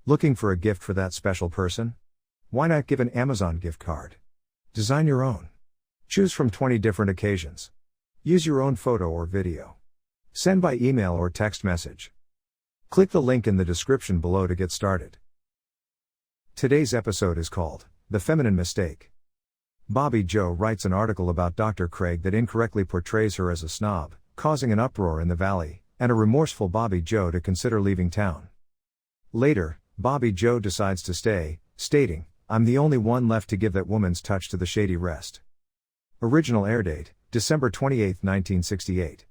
Looking for a gift for that special person? Why not give an Amazon gift card? Design your own. Choose from 20 different occasions. Use your own photo or video. Send by email or text message. Click the link in the description below to get started. Today's episode is called The Feminine Mistake. Bobbie Jo writes an article about Dr. Craig that incorrectly portrays her as a snob, causing an uproar in the valley, and a remorseful Bobbie Jo to consider leaving town. Later, Bobbie Jo decides to stay, stating, "I'm the only one left to give that woman's touch to the Shady Rest." Original airdate, December 28, 1968.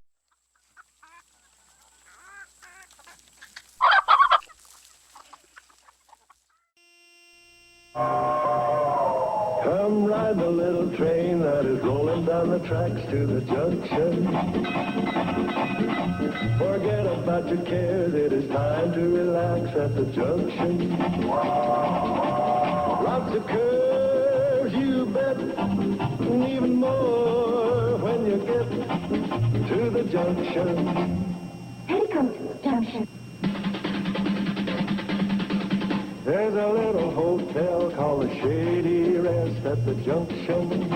Come ride the little train that is rolling down the tracks to the junction. Forget about your cares, it is time to relax at the junction. Lots of curves, you bet, and even more when you get to the junction. Petticoat Junction. There's a little hotel called the Shady Rest at the junction.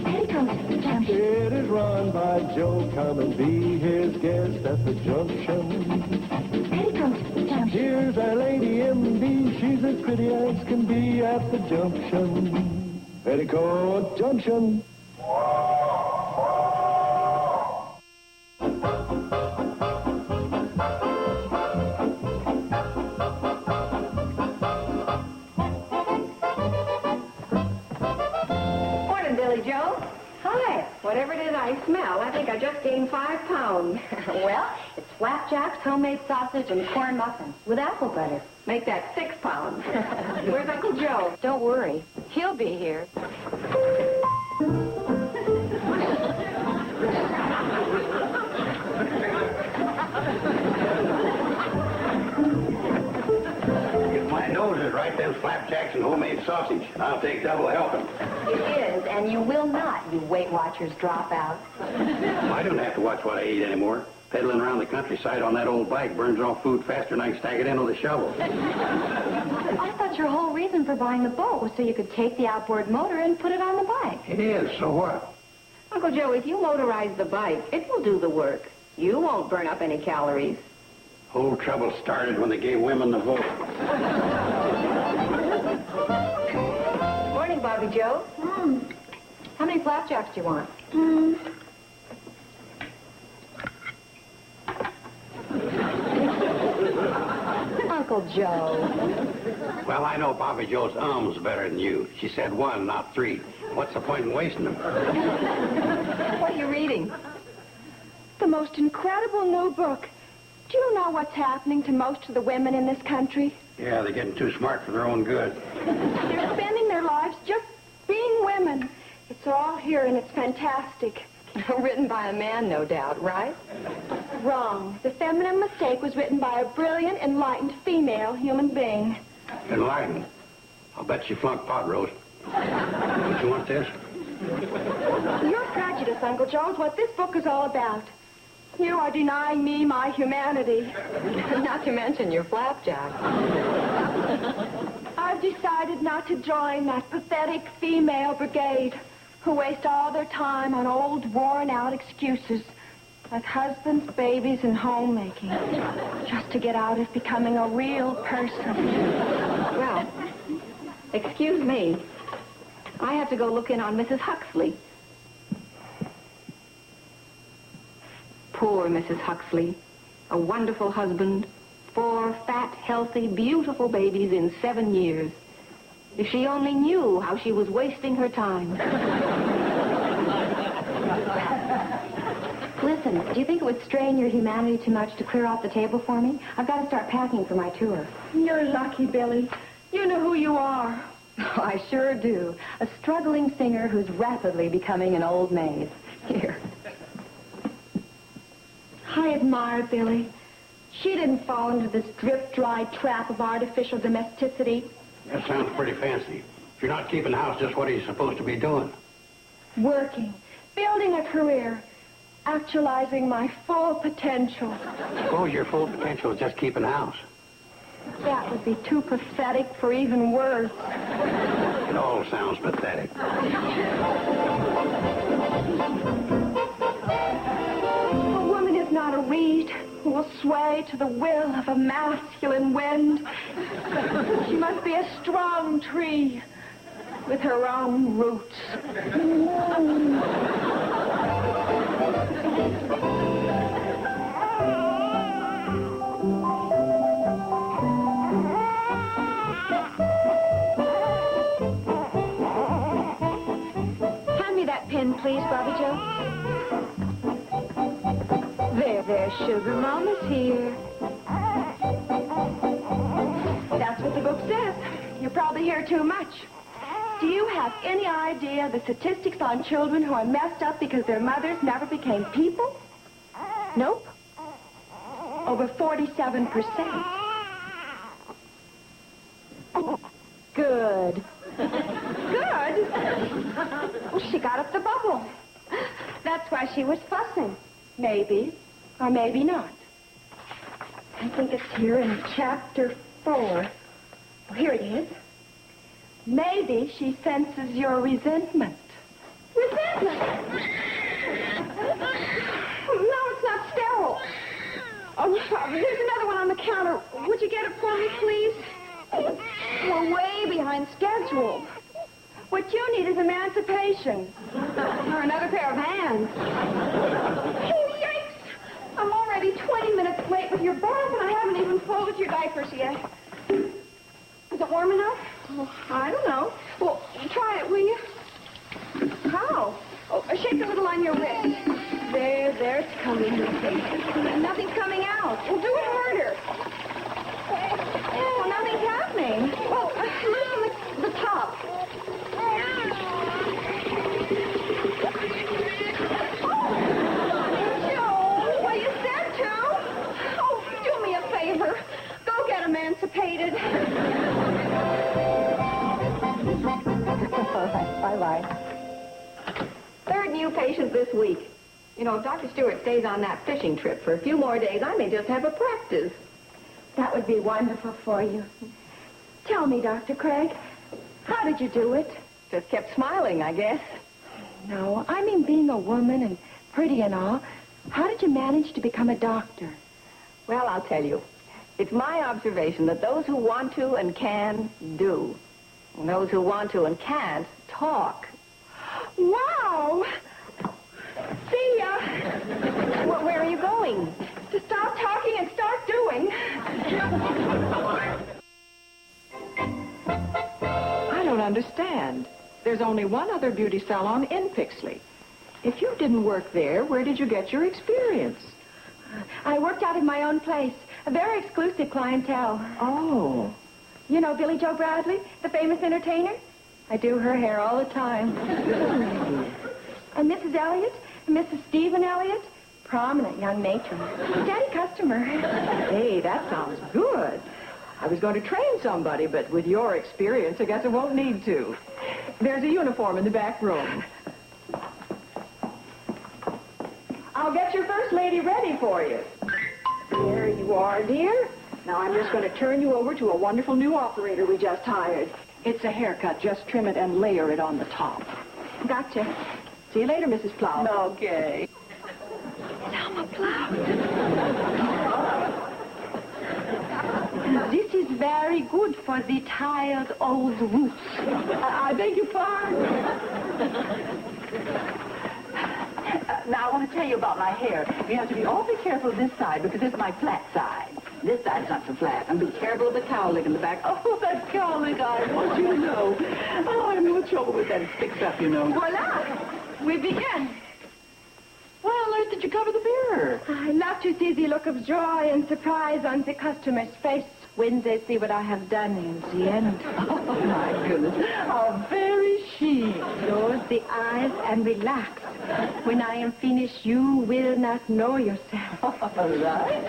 Petticoat Junction. It is run by Joe. Come and be his guest at the junction. Petticoat Junction. Here's our lady M.D. She's as pretty as can be at the junction. Petticoat Junction. Joe? Hi. Whatever it is I smell, I think I just gained 5 pounds. Well, it's flapjacks, homemade sausage, and corn muffins with apple butter. Make that 6 pounds. Where's Uncle Joe? Don't worry. He'll be here. If my nose is right, then flapjacks and homemade sausage. I'll take double helping. It is, and you will not, you Weight Watchers dropout. I don't have to watch what I eat anymore. Pedaling around the countryside on that old bike burns off food faster than I can stack it in with a shovel. I thought your whole reason for buying the boat was so you could take the outboard motor and put it on the bike. It is, so what? Uncle Joe, if you motorize the bike, it will do the work. You won't burn up any calories. Whole trouble started when they gave women the vote. Morning, Bobbie Jo. How many flapjacks do you want? Uncle Joe. Well, I know Bobbie Jo's ums better than you. She said 1, not 3. What's the point in wasting them? What are you reading? The most incredible new book. Do you know what's happening to most of the women in this country? Yeah, they're getting too smart for their own good. They're spending their lives just being women. It's all here and it's fantastic. Written by a man, no doubt, right? Wrong. The Feminine Mistake was written by a brilliant, enlightened female human being. Enlightened. I'll bet she flunked pot roast. Don't you want this? Your prejudice, Uncle Joe, is what this book is all about. You are denying me my humanity. Not to mention your flapjack. I've decided not to join that pathetic female brigade who waste all their time on old, worn-out excuses like husbands, babies, and homemaking just to get out of becoming a real person. Well, excuse me. I have to go look in on Mrs. Huxley. Poor Mrs. Huxley. A wonderful husband. 4 fat, healthy, beautiful babies in 7 years. If she only knew how she was wasting her time. Listen, do you think it would strain your humanity too much to clear off the table for me? I've got to start packing for my tour. You're lucky, Billy. You know who you are. Oh, I sure do. A struggling singer who's rapidly becoming an old maid. Here. I admire Billy. She didn't fall into this drip-dry trap of artificial domesticity. That sounds pretty fancy. If you're not keeping house, just what are you supposed to be doing? Working, building a career, actualizing my full potential. Suppose your full potential is just keeping house. That would be too pathetic for even words. It all sounds pathetic. A woman is not a reed who will sway to the will of a masculine wind. She must be a strong tree with her own roots. Hand me that pin, please, Bobbie Jo. There, sugar. Mama's here. That's what the book says. You probably hear too much. Do you have any idea the statistics on children who are messed up because their mothers never became people? Nope. Over 47%. Good. Good? Well, she got up the bubble. That's why she was fussing. Maybe, or maybe not. I think it's here in chapter 4. Oh, here it is. Maybe she senses your resentment. Resentment? No, it's not sterile. Oh, there's another one on the counter. Would you get it for me, please? We're way behind schedule. What you need is emancipation. Or another pair of hands. Oh, yikes! I'm already 20 minutes late with your bath, and I haven't even folded your diapers yet. Is it warm enough? Oh, I don't know. Well, try it, will you? How? Oh, shake a little on your wrist. There, it's coming. Nothing's coming out. Well, do it harder. Well, nothing's happening. Well, loosen the top. Joe, well, you said to. Oh, do me a favor. Go get emancipated. All right, bye-bye. Third new patient this week. You know, if Dr. Stewart stays on that fishing trip for a few more days, I may just have a practice. That would be wonderful for you. Tell me, Dr. Craig, how did you do it? Just kept smiling, I guess. No, I mean being a woman and pretty and all. How did you manage to become a doctor? Well, I'll tell you. It's my observation that those who want to and can do. And those who want to and can't talk. Wow! See ya! Well, where are you going? To stop talking and start doing. I don't understand. There's only one other beauty salon in Pixley. If you didn't work there, where did you get your experience? I worked out of my own place. A very exclusive clientele. Oh. You know Billie Jo Bradley, the famous entertainer? I do her hair all the time. And Mrs. Elliott, Mrs. Stephen Elliott, prominent young matron. Steady customer. Hey, that sounds good. I was going to train somebody, but with your experience, I guess I won't need to. There's a uniform in the back room. I'll get your first lady ready for you. There you are, dear. Now I'm just going to turn you over to a wonderful new operator we just hired. It's a haircut. Just trim it and layer it on the top. Gotcha. See you later, Mrs. Plow. Okay. Selma Plow. This is very good for the tired old roots. I beg your pardon. Now, I want to tell you about my hair. You have to be awfully careful this side because it's my flat side. This side's not so flat. And be careful of the cowlick in the back. Oh, that cowlick, I want you to know. Oh, I'm in trouble with that. It sticks up, you know. Voila! We begin. Why on earth did you cover the mirror? I love to see the look of joy and surprise on the customer's face when they see what I have done in the end. Oh, my goodness. How very chic. Close the eyes and relax. When I am finished, you will not know yourself. All right.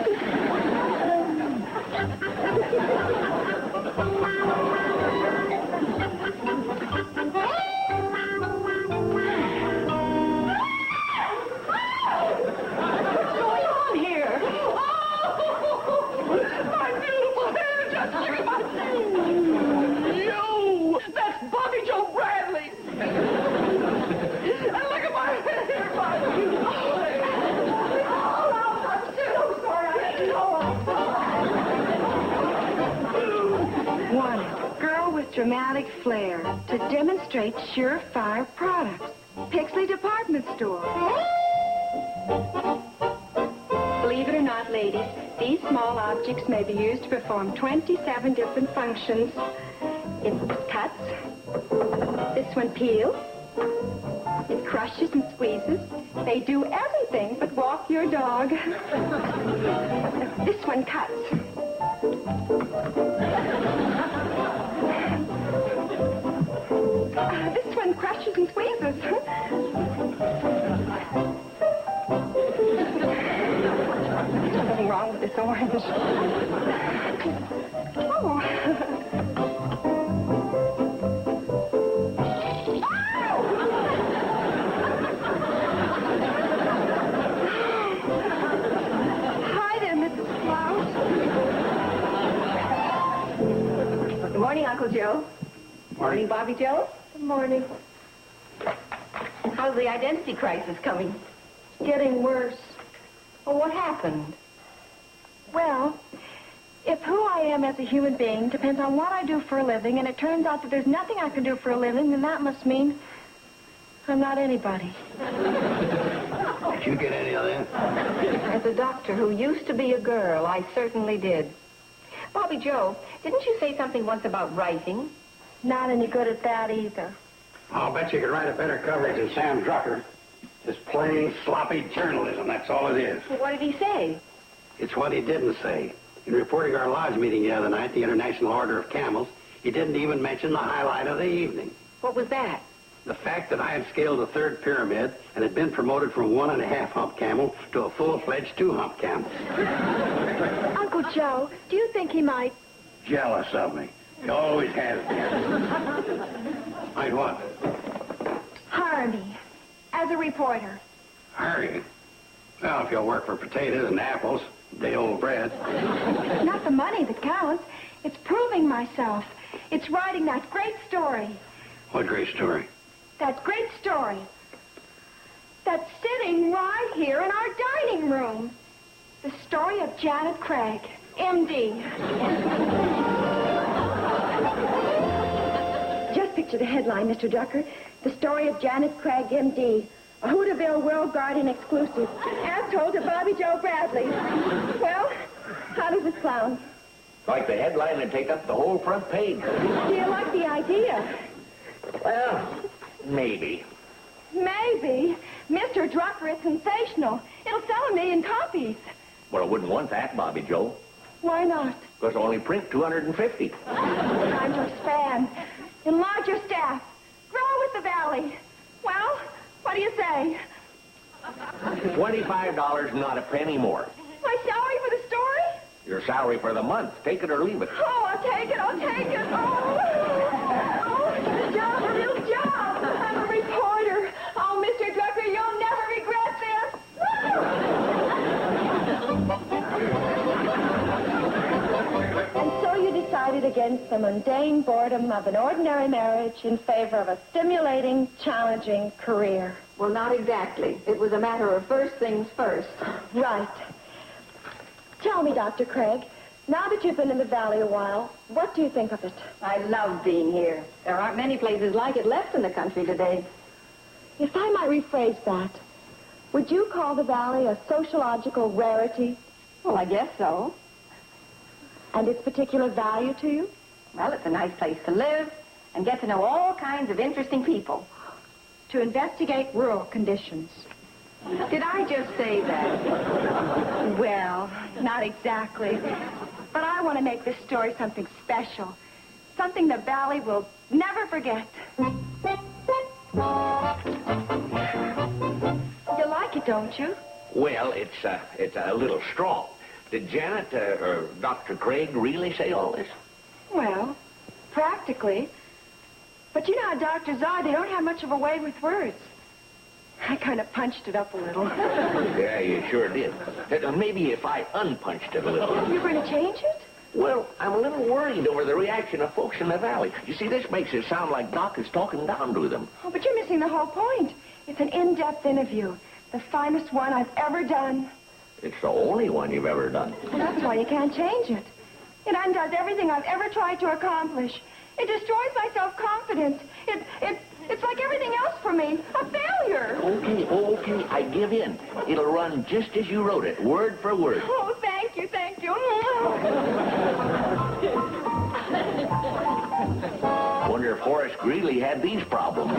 What's going on here? Oh, my beautiful hair just Wanted, girl with dramatic flair to demonstrate surefire products. Pixley Department Store. Believe it or not, ladies, these small objects may be used to perform 27 different functions. It cuts. This one peels. It crushes and squeezes. They do everything but walk your dog. This one cuts. This one crushes and squeezes. There's nothing wrong with this orange. Oh. Hi there, Mrs. Clout. Good morning, Uncle Joe. Morning, Bobbie Jo. Good morning. How's the identity crisis coming? Getting worse. Well, what happened? Well, if who I am as a human being depends on what I do for a living, and it turns out that there's nothing I can do for a living, then that must mean I'm not anybody. Did you get any of that? As a doctor who used to be a girl, I certainly did. Bobbie Jo, didn't you say something once about writing? Not any good at that either. I'll bet you could write a better coverage than Sam Drucker. Just plain sloppy journalism, that's all it is. Well, what did he say? It's what he didn't say. In reporting our lodge meeting the other night, the International Order of Camels, he didn't even mention the highlight of the evening. What was that? The fact that I had scaled the third pyramid and had been promoted from 1.5 hump camel to a full-fledged 2 hump camel. Uncle Joe, do you think he might... Jealous of me. He always has been. Might what? hire me as a reporter? Hire you? Well, if you'll work for potatoes and apples, day-old bread. It's not the money that counts. It's proving myself. It's writing that great story. What great story? That great story. That's sitting right here in our dining room. The story of Janet Craig, M.D. Just picture the headline, Mr. Ducker. The story of Janet Craig, M.D. A Hooterville World Guardian exclusive. As told to Bobbie Jo Bradley. Well, how does it sound? Like the headline would take up the whole front page. Do you like the idea? Well, maybe. Maybe. Mr. Drucker is sensational. It'll sell 1 million copies. Well, I wouldn't want that, Bobbie Jo. Why not? Because I only print 250. Time to expand. Enlarge your staff. Grow with the valley. Well, what do you say? $25, not a penny more. My salary for the story? Your salary for the month. Take it or leave it. Oh, I'll take it. I'll take it. Oh, a job, a real job. I'm a reporter. Oh, Mr. Drucker, you'll never regret this. And so you decided against the mundane boredom of an ordinary marriage in favor of a stimulating, challenging career. Well, not exactly. It was a matter of first things first. Right. Tell me, Dr. Craig, now that you've been in the valley a while, what do you think of it? I love being here. There aren't many places like it left in the country today. If I might rephrase that, would you call the valley a sociological rarity? Well, I guess so. And its particular value to you? Well, it's a nice place to live and get to know all kinds of interesting people. To investigate rural conditions. Did I just say that? Well, not exactly. But I want to make this story something special. Something the valley will never forget. You like it, don't you? Well, it's a little strong. Did Janet or Dr. Craig really say all this? Well, practically. But you know how doctors are. They don't have much of a way with words. I kind of punched it up a little. Yeah, you sure did. Maybe if I unpunched it a little. You're going to change it? Well, I'm a little worried over the reaction of folks in the valley. You see, this makes it sound like Doc is talking down to them. Oh, but you're missing the whole point. It's an in-depth interview. The finest one I've ever done. It's the only one you've ever done. Well, that's why you can't change it. It undoes everything I've ever tried to accomplish. It destroys my self-confidence. It's like everything else for me. A failure. Okay, I give in. It'll run just as you wrote it, word for word. Oh, thank you. Wonder if Horace Greeley had these problems.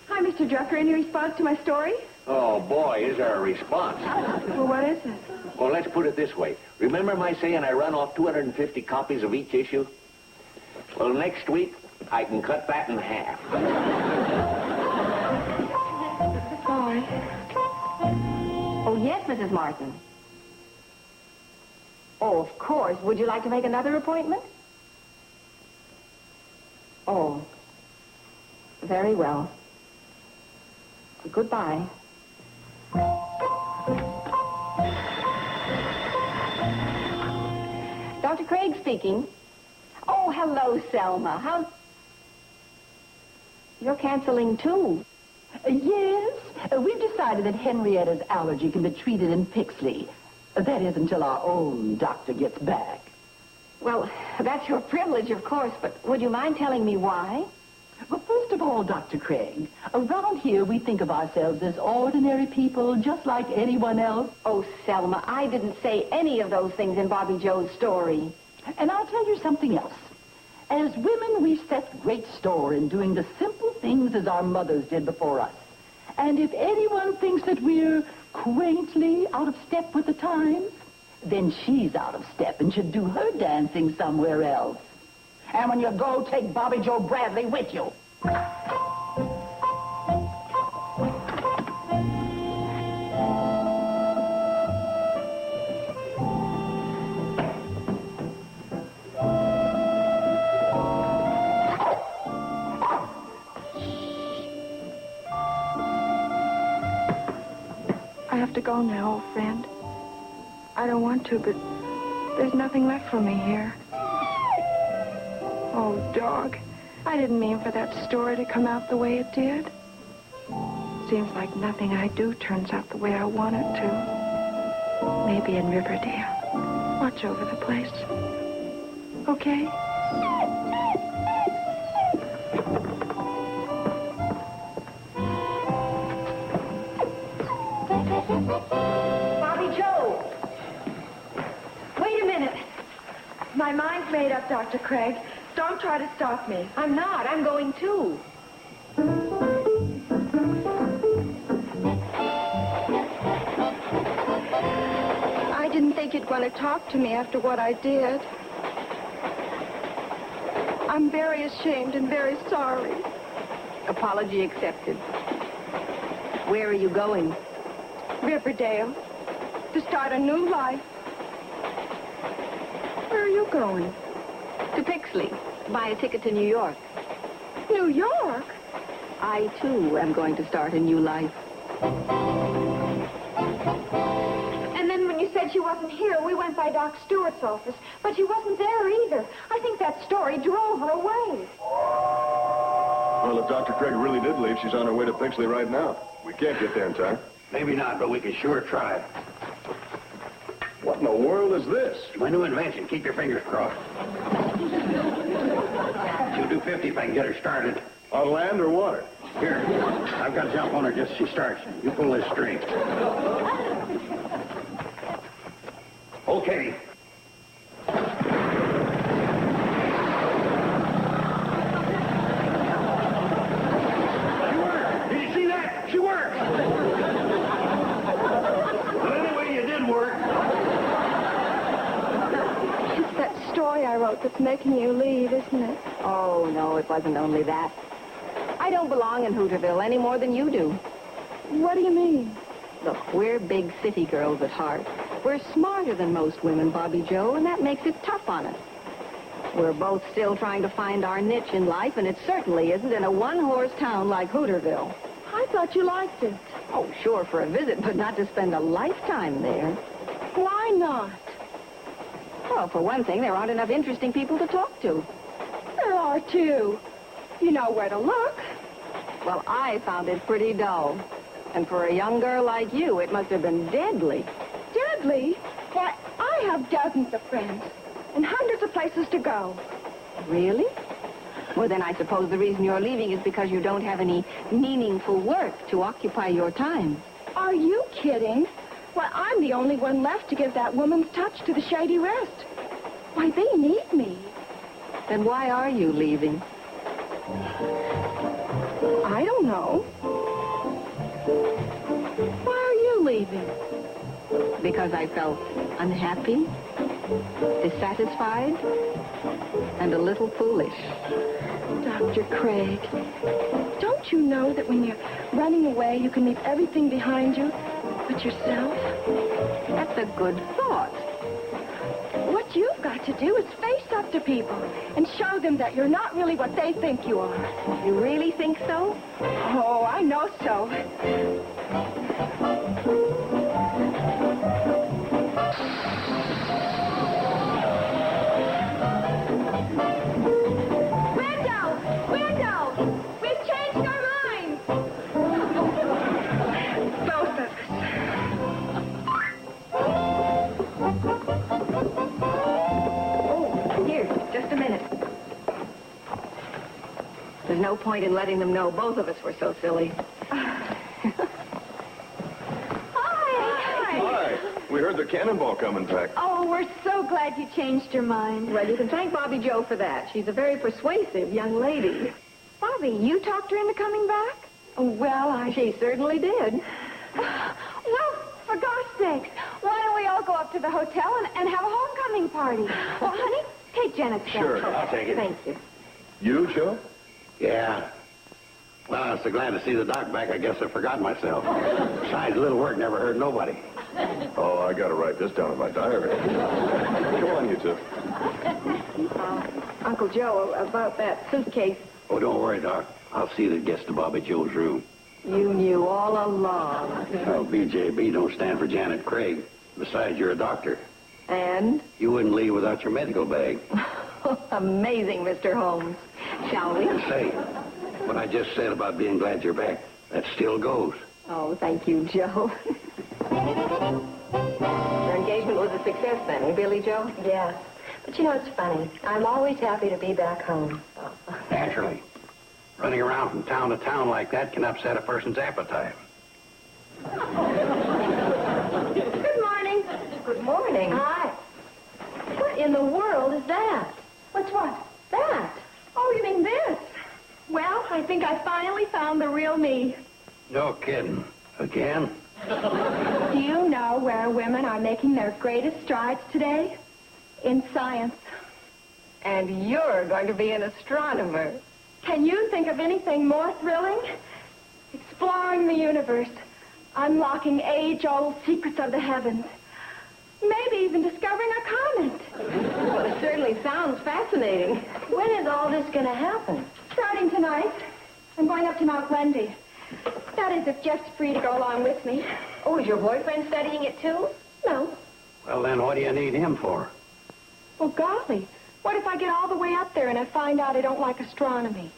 Hi, Mr. Drucker. Any response to my story? Oh, boy, is there a response. Well, what is it? Well, let's put it this way. Remember my saying I run off 250 copies of each issue? Well, next week, I can cut that in half. Bye. Oh, yes, Mrs. Martin. Oh, of course. Would you like to make another appointment? Oh. Very well. Goodbye. Dr. Craig speaking. Oh, hello, Selma. How... You're canceling, too. Yes. We've decided that Henrietta's allergy can be treated in Pixley. That is until our own doctor gets back. Well, that's your privilege, of course, but would you mind telling me why? Well, first of all, Dr. Craig, around here we think of ourselves as ordinary people, just like anyone else. Oh, Selma, I didn't say any of those things in Bobbie Jo's story. And I'll tell you something else. As women, we set great store in doing the simple things as our mothers did before us. And if anyone thinks that we're quaintly out of step with the times, then she's out of step and should do her dancing somewhere else. And when you go, take Bobbie Jo Bradley with you. I have to go now, old friend. I don't want to, but there's nothing left for me here. Oh, dog. I didn't mean for that story to come out the way it did. Seems like nothing I do turns out the way I want it to. Maybe in Riverdale. Watch over the place. Okay? Bobbie Jo! Wait a minute. My mind's made up, Dr. Craig. Don't try to stop me. I'm not. I'm going too. I didn't think you'd want to talk to me after what I did. I'm very ashamed and very sorry. Apology accepted. Where are you going? Riverdale. To start a new life. Where are you going? To Pixley. Buy a ticket to New York. New York? I, too, am going to start a new life. And then when you said she wasn't here, we went by Doc Stewart's office, but she wasn't there either. I think that story drove her away. Well, if Dr. Craig really did leave, she's on her way to Pixley right now. We can't get there in time. Maybe not, but we can sure try. What in the world is this? My new invention. Keep your fingers crossed. She'll do 50 if I can get her started. On land or water? Here, I've got to jump on her just as she starts. You pull this string. Okay. She worked. Did you see that? She worked. Well, anyway, you did work. It's that story I wrote that's making you leave, isn't it? Oh, no, it wasn't only that. I don't belong in Hooterville any more than you do. What do you mean? Look, we're big city girls at heart. We're smarter than most women, Bobbie Jo, and that makes it tough on us. We're both still trying to find our niche in life, and it certainly isn't in a one-horse town like Hooterville. I thought you liked it. Oh, sure, for a visit, but not to spend a lifetime there. Why not? Well, for one thing, there aren't enough interesting people to talk to. There are too. You know where to look. Well, I found it pretty dull. And for a young girl like you, it must have been deadly. Deadly? Why, I have dozens of friends and hundreds of places to go. Really? Well, then I suppose the reason you're leaving is because you don't have any meaningful work to occupy your time. Are you kidding? Why, I'm the only one left to give that woman's touch to the Shady Rest. Why, they need me. Then why are you leaving? I don't know. Why are you leaving? Because I felt unhappy, dissatisfied, and a little foolish. Dr. Craig, don't you know that when you're running away, you can leave everything behind you but yourself? That's a good thought. What you've got to do is face up to people and show them that you're not really what they think you are. You really think so? Oh, I know so. There's no point in letting them know both of us were so silly. Hi. We heard the cannonball coming back. Oh, we're so glad you changed your mind. Well, you can thank Bobbie Jo for that. She's a very persuasive young lady. Bobby, you talked her into coming back? Oh, well, She certainly did. Well, for gosh sakes, why don't we all go up to the hotel and have a homecoming party? Well, honey, take Janet's gun. Sure, I'll take it. Thank you. You, Joe? Yeah. Well, I was so glad to see the doc back, I guess I forgot myself. Besides, a little work never hurt nobody. Oh, I gotta write this down in my diary. Come on, you two. Uncle Joe, about that suitcase, Oh, don't worry, Doc. I'll see that it gets to Bobbie Jo's room. you knew all along. Well, BJB don't stand for Janet Craig. Besides, you're a doctor. And? You wouldn't leave without your medical bag. Amazing, Mr. Holmes. Shall we? Say, what I just said about being glad you're back, that still goes. Oh, thank you, Joe. Your engagement was a success then, Billy Joe? Yes. But you know, it's funny. I'm always happy to be back home. Naturally. Running around from town to town like that can upset a person's appetite. Good morning. Good morning. Hi. What in the world is that? What's what? That? Oh, you mean this? Well, I think I finally found the real me. No kidding. Again? Do you know where women are making their greatest strides today? In science. And you're going to be an astronomer. Can you think of anything more thrilling? Exploring the universe, unlocking age-old secrets of the heavens. Maybe even discovering a comet. Well, it certainly sounds fascinating. When is all this going to happen? Starting tonight, I'm going up to Mount Wendy. That is, if Jeff's free to go along with me. Oh, is your boyfriend studying it too? No. Well, then what do you need him for? Well, golly, what if I get all the way up there and I find out I don't like astronomy?